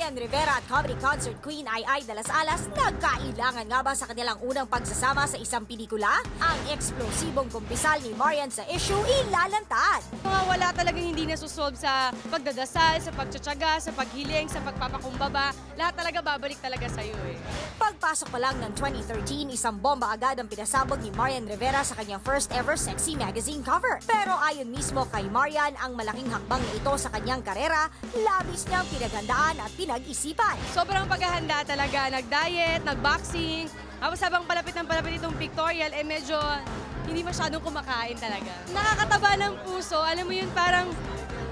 Marian Rivera at comedy concert queen Ai de las Alas nagkailangan nga ba sa kanilang unang pagsasama sa isang pelikula? Ang eksplosibong kumpisal ni Marian sa issue ilalantad. Mga wala talagang hindi nasusolve sa pagdadasal, sa pagtsatsaga, sa paghiling, sa pagpapakumbaba. Lahat talaga babalik talaga sa'yo eh. Pagpasok pa lang ng 2013, isang bomba agad ang pinasabog ni Marian Rivera sa kanyang first ever sexy magazine cover. Pero ayon mismo kay Marian, ang malaking hakbang na ito sa kanyang karera, labis niyang pinaghandaan at pinag-isipan. Sobrang paghahanda talaga, nag-diet, nag-boxing. Tapos habang palapit ng palapit itong pictorial, medyo hindi masyadong kumakain talaga. Nakakataba ng puso, alam mo yun, parang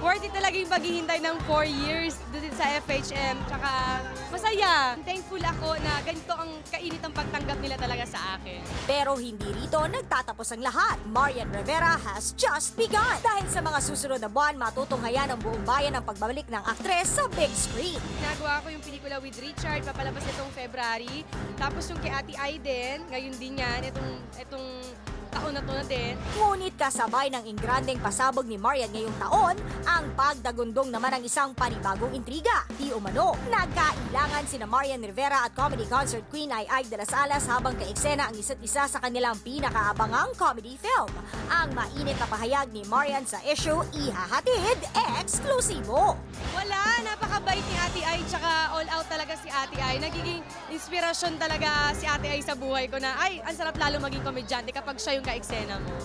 worth it talaga yung paghihintay ng 4 years doon sa FHM. Tsaka masaya. Thankful ako na ganito ang kainit ang pagtanggap nila talaga sa akin. Pero hindi rito nagtatapos ang lahat. Marian Rivera has just begun. Dahil sa mga susunod na buwan, matutunghayan ng buong bayan ang pagbabalik ng aktres sa big screen. Nagawa ko yung pelikula with Richard, papalabas itong February. Tapos yung kay Ate Aiden, ngayon din yan, itong taon na to na din. Ngunit kasabay ng ingrandeng pasabog ni Marian ngayong taon, ang pagdagundong naman ng isang panibagong intriga. Di umano, nagkailangan sina Marian Rivera at comedy concert queen Ai de las Alas habang kaeksena ang isa't isa sa kanilang pinakaabangang comedy film. Ang mainit na pahayag ni Marian sa issue, ihahatid eksklusibo. Wala, napakabait ni Ate Ai, tsaka all out talaga si Ate Ai. Nagiging inspirasyon talaga si Ate Ai sa buhay ko na, ay, ang sarap lalo maging komedyante kapag siya yung ka-eksena mo.